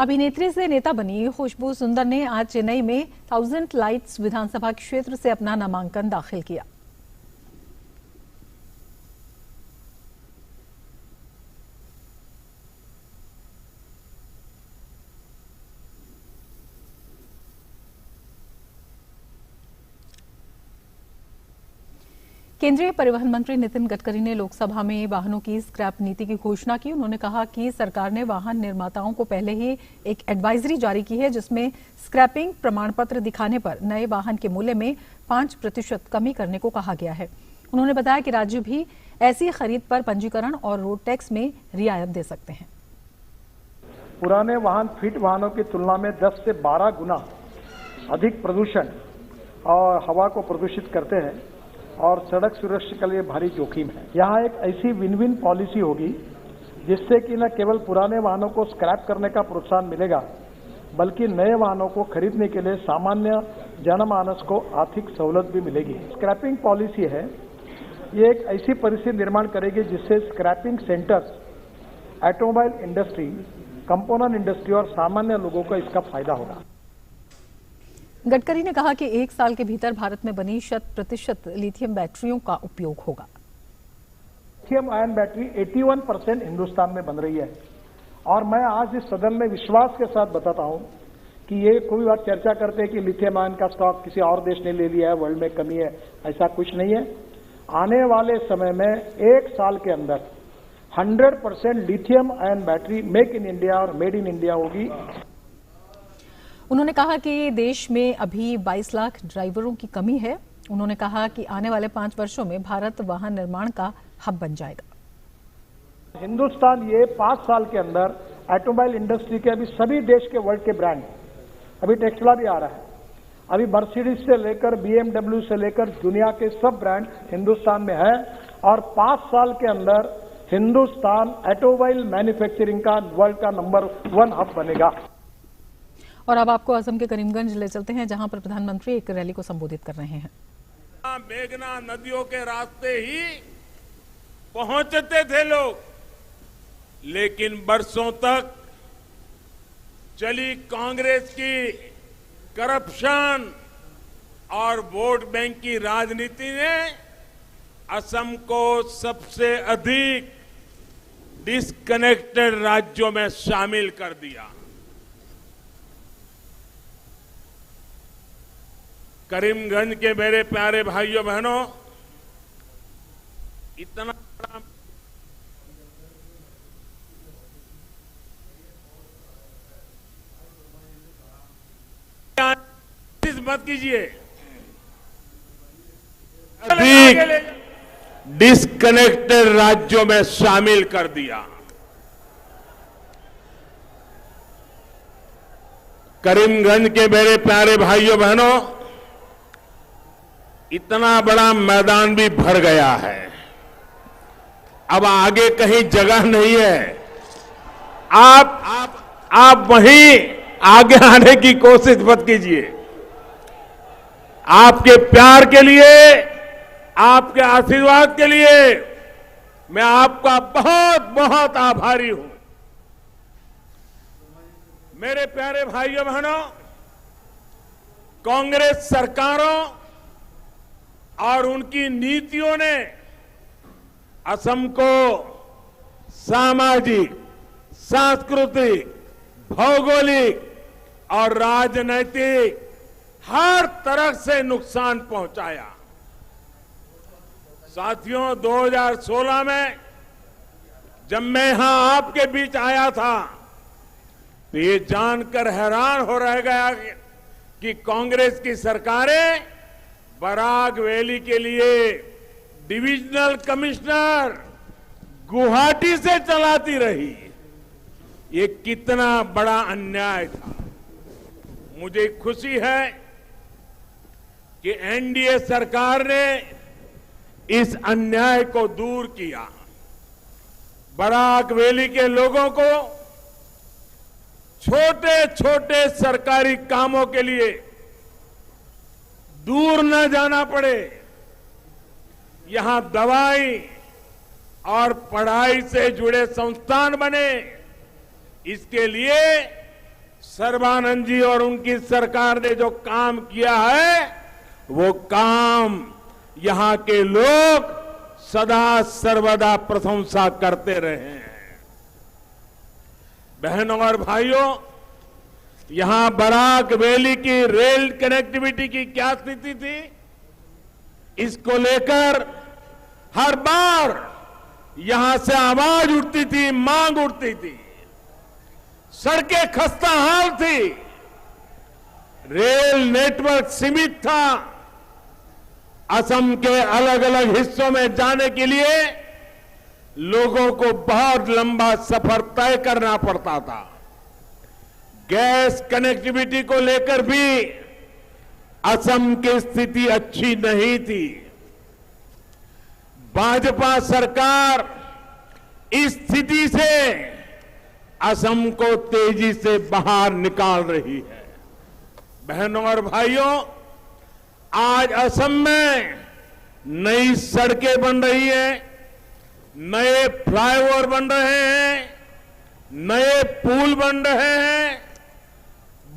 अभिनेत्री से नेता बनी खुशबू सुंदर ने आज चेन्नई में 1000 लाइट्स विधानसभा क्षेत्र से अपना नामांकन दाखिल किया। केंद्रीय परिवहन मंत्री नितिन गडकरी ने लोकसभा में वाहनों की स्क्रैप नीति की घोषणा की। उन्होंने कहा कि सरकार ने वाहन निर्माताओं को पहले ही एक एडवाइजरी जारी की है, जिसमें स्क्रैपिंग प्रमाण पत्र दिखाने पर नए वाहन के मूल्य में 5% कमी करने को कहा गया है। उन्होंने बताया कि राज्य भी ऐसी खरीद पर पंजीकरण और रोड टैक्स में रियायत दे सकते हैं। पुराने वाहन फिट वाहनों की तुलना में 10 से 12 गुना अधिक प्रदूषण और हवा को प्रदूषित करते हैं और सड़क सुरक्षा के लिए भारी जोखिम है। यहाँ एक ऐसी विन विन पॉलिसी होगी जिससे कि न केवल पुराने वाहनों को स्क्रैप करने का प्रोत्साहन मिलेगा, बल्कि नए वाहनों को खरीदने के लिए सामान्य जनमानस को आर्थिक सहूलत भी मिलेगी। स्क्रैपिंग पॉलिसी है, ये एक ऐसी परिस्थिति निर्माण करेगी जिससे scrapping centres, automobile industry, component industry और सामान्य लोगों को इसका फायदा होगा। गडकरी ने कहा कि 1 साल के भीतर भारत में बनी 100% लिथियम बैटरियों का उपयोग होगा। लिथियम आयन बैटरी 81% हिंदुस्तान में बन रही है और मैं आज इस सदन में विश्वास के साथ बताता हूं कि ये कोई बात चर्चा करते हैं कि लिथियम आयन का स्टॉक किसी और देश ने ले लिया है, वर्ल्ड में कमी है, ऐसा कुछ नहीं है। आने वाले समय में 1 साल के अंदर 100% lithium ion battery make in India और मेड इन इंडिया होगी। उन्होंने कहा कि देश में अभी 22 लाख ड्राइवरों की कमी है। उन्होंने कहा कि आने वाले 5 वर्षों में भारत वाहन निर्माण का हब बन जाएगा। हिंदुस्तान ये 5 साल के अंदर ऑटोमोबाइल इंडस्ट्री के अभी सभी देश के वर्ल्ड के ब्रांड, अभी टेस्ला भी आ रहा है, अभी मर्सिडीज से लेकर BMW से लेकर दुनिया के सब ब्रांड हिंदुस्तान में है और 5 साल के अंदर हिंदुस्तान ऑटोमोबाइल मैन्युफैक्चरिंग का वर्ल्ड का नंबर 1 हब बनेगा। और अब आपको असम के करीमगंज ले चलते हैं, जहां पर प्रधानमंत्री एक रैली को संबोधित कर रहे हैं। मेघना नदियों के रास्ते ही पहुंचते थे लोग, लेकिन बरसों तक चली कांग्रेस की करप्शन और वोट बैंक की राजनीति ने असम को सबसे अधिक डिस्कनेक्टेड राज्यों में शामिल कर दिया। करीमगंज के मेरे प्यारे भाइयों बहनों, इतना मत कीजिए, डिस्कनेक्टेड राज्यों में शामिल कर दिया। करीमगंज के मेरे प्यारे भाइयों बहनों, इतना बड़ा मैदान भी भर गया है, अब आगे कहीं जगह नहीं है। आप वहीं आगे आने की कोशिश मत कीजिए। आपके प्यार के लिए, आपके आशीर्वाद के लिए मैं आपका बहुत बहुत आभारी हूं। मेरे प्यारे भाइयों बहनों, कांग्रेस सरकारों और उनकी नीतियों ने असम को सामाजिक, सांस्कृतिक, भौगोलिक और राजनैतिक हर तरह से नुकसान पहुंचाया। साथियों, 2016 में जब मैं यहां आपके बीच आया था तो ये जानकर हैरान हो रह गया कि कांग्रेस की सरकारें बराक वैली के लिए डिविजनल कमिश्नर गुवाहाटी से चलाती रही। ये कितना बड़ा अन्याय था। मुझे खुशी है कि एनडीए सरकार ने इस अन्याय को दूर किया। बराक वैली के लोगों को छोटे छोटे सरकारी कामों के लिए दूर न जाना पड़े, यहां दवाई और पढ़ाई से जुड़े संस्थान बने, इसके लिए सर्बानंद जी और उनकी सरकार ने जो काम किया है वो काम यहां के लोग सदा सर्वदा प्रशंसा करते रहे हैं। बहनों और भाइयों, यहां बराक वैली की रेल कनेक्टिविटी की क्या स्थिति थी, इसको लेकर हर बार यहां से आवाज उठती थी, मांग उठती थी। सड़कें खस्ता हाल थी, रेल नेटवर्क सीमित था, असम के अलग अलग हिस्सों में जाने के लिए लोगों को बहुत लंबा सफर तय करना पड़ता था। गैस कनेक्टिविटी को लेकर भी असम की स्थिति अच्छी नहीं थी। भाजपा सरकार इस स्थिति से असम को तेजी से बाहर निकाल रही है। बहनों और भाइयों, आज असम में नई सड़कें बन रही हैं, नए फ्लाईओवर बन रहे हैं, नए पुल बन रहे हैं।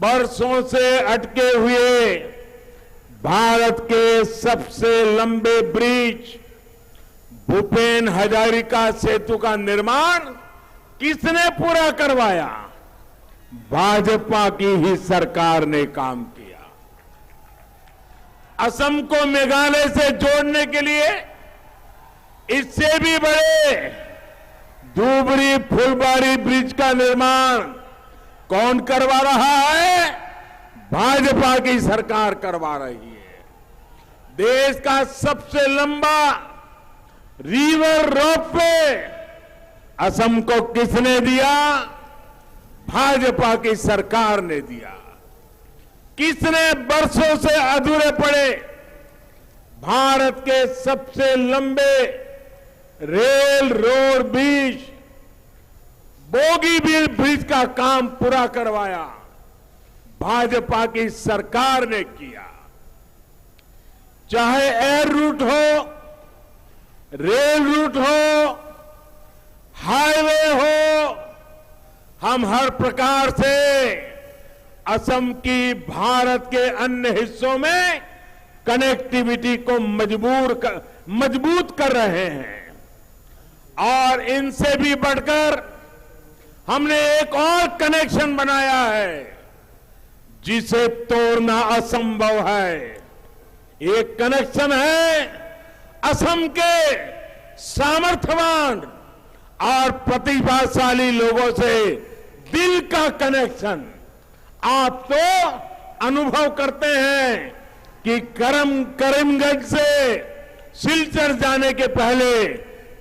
बरसों से अटके हुए भारत के सबसे लंबे ब्रिज भूपेन हजारिका सेतु का निर्माण किसने पूरा करवाया? भाजपा की ही सरकार ने काम किया। असम को मेघालय से जोड़ने के लिए इससे भी बड़े धुबरी फुलबारी ब्रिज का निर्माण कौन करवा रहा है? भाजपा की सरकार करवा रही है। देश का सबसे लंबा रिवर रोपवे असम को किसने दिया? भाजपा की सरकार ने दिया। किसने बरसों से अधूरे पड़े भारत के सबसे लंबे rail road bridge Bogibeel bridge का काम पूरा करवाया? भाजपा की सरकार ने किया। चाहे एयर रूट हो, रेल रूट हो, हाईवे हो, हम हर प्रकार से असम की भारत के अन्य हिस्सों में कनेक्टिविटी को मजबूत कर रहे हैं। और इनसे भी बढ़कर हमने एक और कनेक्शन बनाया है जिसे तोड़ना असंभव है। एक कनेक्शन है असम के सामर्थ्यवान और प्रतिभाशाली लोगों से दिल का कनेक्शन। आप तो अनुभव करते हैं कि करीमगंज से सिलचर जाने के पहले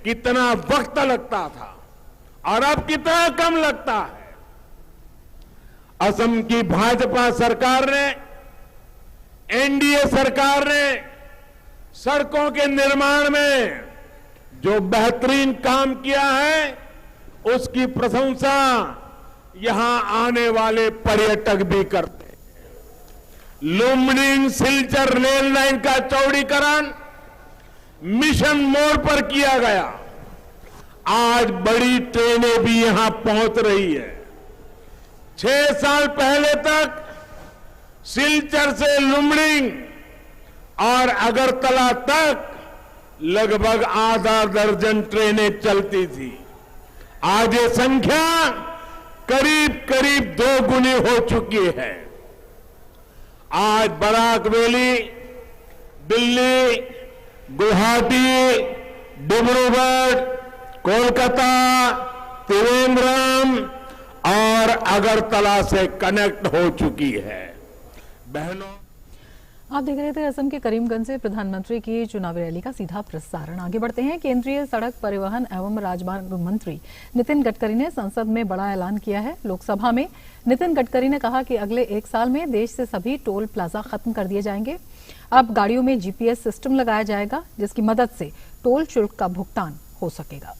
कितना वक्त लगता था और अब कितना कम लगता है। असम की भाजपा सरकार ने, एनडीए सरकार ने सड़कों के निर्माण में जो बेहतरीन काम किया है उसकी प्रशंसा यहां आने वाले पर्यटक भी करते हैं। लुम्बिनी सिलचर रेल लाइन का चौड़ीकरण मिशन मोड पर किया गया। आज बड़ी ट्रेनें भी यहां पहुंच रही है। 6 साल पहले तक सिलचर से लुम्बिनी और अगरतला तक लगभग आधा दर्जन ट्रेनें चलती थी। आज ये संख्या करीब करीब 2 गुनी हो चुकी है। आज बराक वैली, दिल्ली, गुवाहाटी, डिब्रूगढ़, कोलकाता, त्रिवेंद्रम और अगरतला से कनेक्ट हो चुकी है। बहनों, आप देख रहे थे असम के करीमगंज से प्रधानमंत्री की चुनावी रैली का सीधा प्रसारण। आगे बढ़ते हैं। केंद्रीय सड़क परिवहन एवं राजमार्ग मंत्री नितिन गडकरी ने संसद में बड़ा ऐलान किया है। लोकसभा में नितिन गडकरी ने कहा कि अगले 1 साल में देश से सभी टोल प्लाजा खत्म कर दिए जाएंगे। अब गाड़ियों में जीपीएस सिस्टम लगाया जाएगा जिसकी मदद से टोल शुल्क का भुगतान हो सकेगा।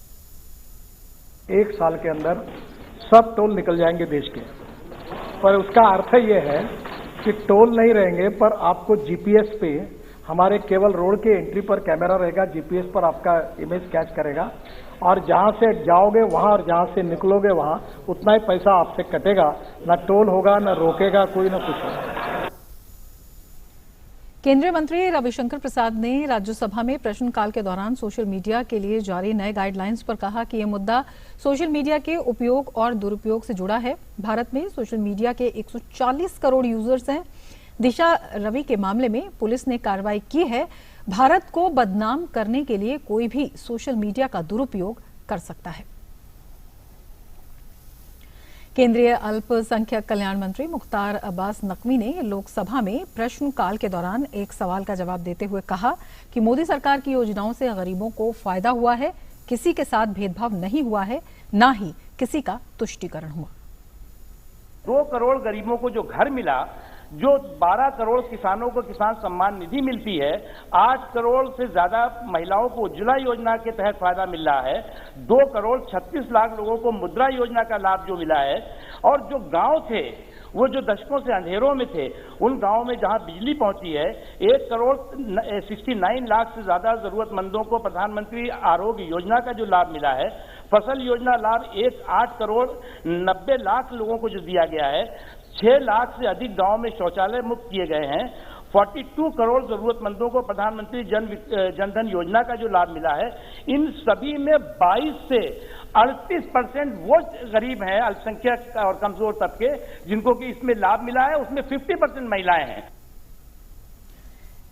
1 साल के अंदर सब टोल निकल जाएंगे देश के, पर उसका अर्थ यह है कि टोल नहीं रहेंगे पर आपको जीपीएस पे हमारे केवल रोड के एंट्री पर कैमरा रहेगा, जीपीएस पर आपका इमेज कैच करेगा और जहां से जाओगे वहां और जहां से निकलोगे वहां उतना ही पैसा आपसे कटेगा, ना टोल होगा, ना रोकेगा कोई, ना कुछ होगा। केंद्रीय मंत्री रविशंकर प्रसाद ने राज्यसभा में प्रश्नकाल के दौरान सोशल मीडिया के लिए जारी नए गाइडलाइंस पर कहा कि यह मुद्दा सोशल मीडिया के उपयोग और दुरुपयोग से जुड़ा है। भारत में सोशल मीडिया के 140 करोड़ यूजर्स हैं। दिशा रवि के मामले में पुलिस ने कार्रवाई की है। भारत को बदनाम करने के लिए कोई भी सोशल मीडिया का दुरुपयोग कर सकता है। केंद्रीय अल्पसंख्यक कल्याण मंत्री मुख्तार अब्बास नकवी ने लोकसभा में प्रश्नकाल के दौरान एक सवाल का जवाब देते हुए कहा कि मोदी सरकार की योजनाओं से गरीबों को फायदा हुआ है, किसी के साथ भेदभाव नहीं हुआ है, ना ही किसी का तुष्टीकरण हुआ। 2 करोड़ गरीबों को जो घर मिला, जो 12 करोड़ किसानों को किसान सम्मान निधि मिलती है, 8 करोड़ से ज्यादा महिलाओं को उज्ज्वला योजना के तहत फायदा मिल रहा है, 2 करोड़ 36 लाख लोगों को मुद्रा योजना का लाभ जो मिला है, और जो गांव थे वो जो दशकों से अंधेरों में थे, उन गांवों में जहां बिजली पहुंची है, 1 करोड़ 69 लाख से ज्यादा जरूरतमंदों को प्रधानमंत्री आरोग्य योजना का जो लाभ मिला है, फसल योजना लाभ 8 करोड़ 90 लाख लोगों को जो दिया गया है, 6 लाख से अधिक गांव में शौचालय मुक्त किए गए हैं, 42 करोड़ जरूरतमंदों को प्रधानमंत्री जनधन योजना का जो लाभ मिला है, इन सभी में 22 से 38% वो गरीब हैं, अल्पसंख्यक और कमजोर तबके, जिनको कि इसमें लाभ मिला है, उसमें 50% महिलाएं हैं।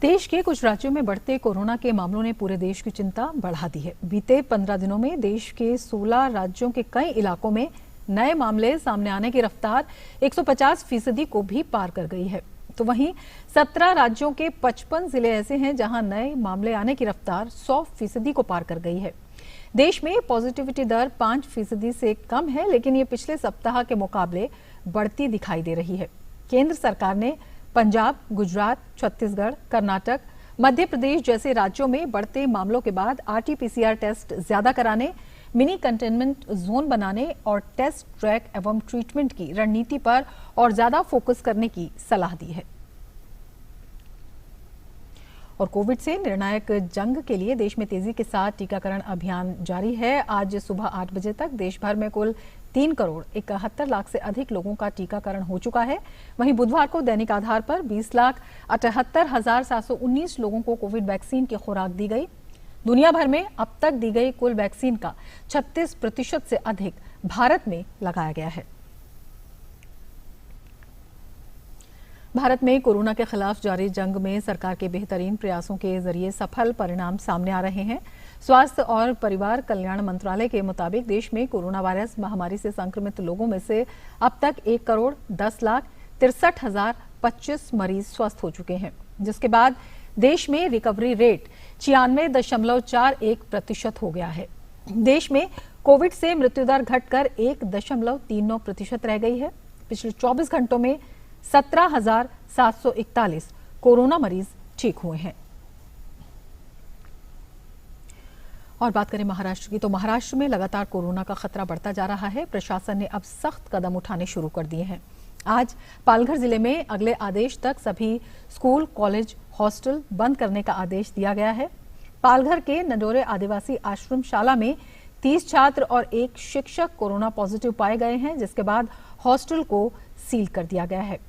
देश के कुछ राज्यों में बढ़ते कोरोना के मामलों ने पूरे देश की चिंता बढ़ा दी है। बीते 15 दिनों में देश के 16 राज्यों के कई इलाकों में नए मामले सामने आने की रफ्तार 150% को भी पार कर गई है। तो वहीं 17 राज्यों के 55 जिले ऐसे हैं जहां नए मामले आने की रफ्तार 100% को पार कर गई है। देश में पॉजिटिविटी दर 5% से कम है, लेकिन ये पिछले सप्ताह के मुकाबले बढ़ती दिखाई दे रही है। केंद्र सरकार ने पंजाब, गुजरात, छत्तीसगढ़, कर्नाटक, मध्य प्रदेश जैसे राज्यों में बढ़ते मामलों के बाद RT-PCR टेस्ट ज्यादा कराने, मिनी कंटेनमेंट जोन बनाने और टेस्ट, ट्रैक एवं ट्रीटमेंट की रणनीति पर और ज्यादा फोकस करने की सलाह दी है। और कोविड से निर्णायक जंग के लिए देश में तेजी के साथ टीकाकरण अभियान जारी है। आज सुबह 8 बजे तक देश भर में कुल 3 करोड़ 71 लाख से अधिक लोगों का टीकाकरण हो चुका है। वहीं बुधवार को दैनिक आधार पर 20,78,719 लोगों को कोविड वैक्सीन की खुराक दी गई। दुनिया भर में अब तक दी गई कुल वैक्सीन का 36% से अधिक भारत में लगाया गया है। भारत में कोरोना के खिलाफ जारी जंग में सरकार के बेहतरीन प्रयासों के जरिए सफल परिणाम सामने आ रहे हैं। स्वास्थ्य और परिवार कल्याण मंत्रालय के मुताबिक देश में कोरोना वायरस महामारी से संक्रमित लोगों में से अब तक 1 करोड़ 10,63,025 मरीज स्वस्थ हो चुके हैं, जिसके बाद देश में रिकवरी रेट 96.41% हो गया है। देश में कोविड से मृत्यु दर घटकर 1.39% रह गई है। पिछले 24 घंटों में 17,741 कोरोना मरीज ठीक हुए हैं। और बात करें महाराष्ट्र की, तो महाराष्ट्र में लगातार कोरोना का खतरा बढ़ता जा रहा है। प्रशासन ने अब सख्त कदम उठाने शुरू कर दिए हैं। आज पालघर जिले में अगले आदेश तक सभी स्कूल, कॉलेज, हॉस्टल बंद करने का आदेश दिया गया है। पालघर के नडोरे आदिवासी आश्रम शाला में 30 छात्र और 1 शिक्षक कोरोना पॉजिटिव पाए गए हैं, जिसके बाद हॉस्टल को सील कर दिया गया है।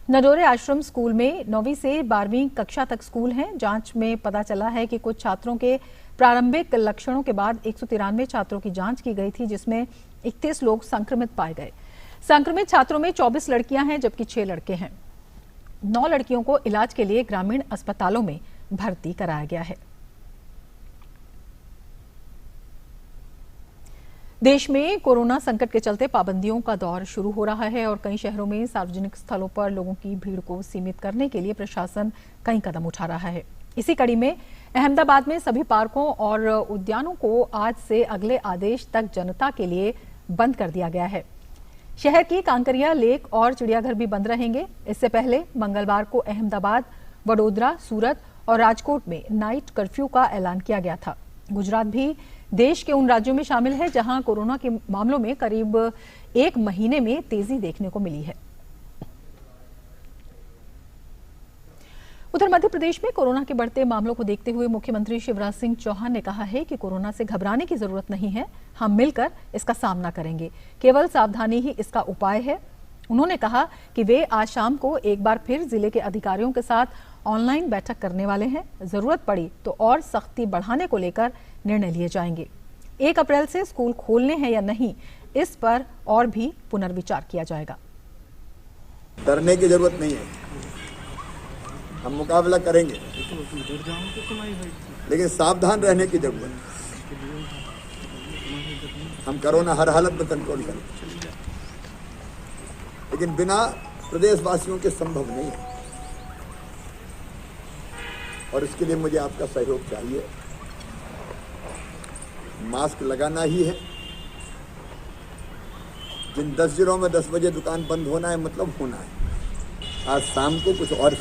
नडोरे आश्रम स्कूल में 9वीं से 12वीं कक्षा तक स्कूल हैं। जांच में पता चला है कि कुछ छात्रों के प्रारंभिक लक्षणों के बाद 193 छात्रों की जांच की गई थी, जिसमें 31 लोग संक्रमित पाए गए। संक्रमित छात्रों में 24 लड़कियां हैं, जबकि 6 लड़के हैं। 9 लड़कियों को इलाज के लिए ग्रामीण अस्पतालों में भर्ती कराया गया है। देश में कोरोना संकट के चलते पाबंदियों का दौर शुरू हो रहा है और कई शहरों में सार्वजनिक स्थलों पर लोगों की भीड़ को सीमित करने के लिए प्रशासन कई कदम उठा रहा है। इसी कड़ी में अहमदाबाद में सभी पार्कों और उद्यानों को आज से अगले आदेश तक जनता के लिए बंद कर दिया गया है। शहर की कांकरिया लेक और चिड़ियाघर भी बंद रहेंगे। इससे पहले मंगलवार को अहमदाबाद, वडोदरा, सूरत और राजकोट में नाइट कर्फ्यू का ऐलान किया गया था। गुजरात भी देश के उन राज्यों में शामिल है जहां कोरोना के मामलों में करीब 1 महीने में तेजी देखने को मिली है। उधर मध्य प्रदेश में कोरोना के बढ़ते मामलों को देखते हुए मुख्यमंत्री शिवराज सिंह चौहान ने कहा है कि कोरोना से घबराने की जरूरत नहीं है, हम मिलकर इसका सामना करेंगे, केवल सावधानी ही इसका उपाय है। उन्होंने कहा कि वे आज शाम को एक बार फिर जिले के अधिकारियों के साथ ऑनलाइन बैठक करने वाले हैं। जरूरत पड़ी तो और सख्ती बढ़ाने को लेकर निर्णय लिए जाएंगे। 1 अप्रैल से स्कूल खोलने हैं या नहीं, इस पर और भी पुनर्विचार किया जाएगा। डरने की जरूरत नहीं है, हम मुकाबला करेंगे, लेकिन सावधान रहने की जरूरत है। हम कोरोना हर हालत में कंट्रोल करेंगे, लेकिन बिना प्रदेशवासियों के संभव नहीं है, और इसके लिए मुझे आपका सहयोग चाहिए। मास्क लगाना ही है। जिन 10 जिलों में 10 बजे दुकान बंद होना है, मतलब होना है। आज शाम को कुछ और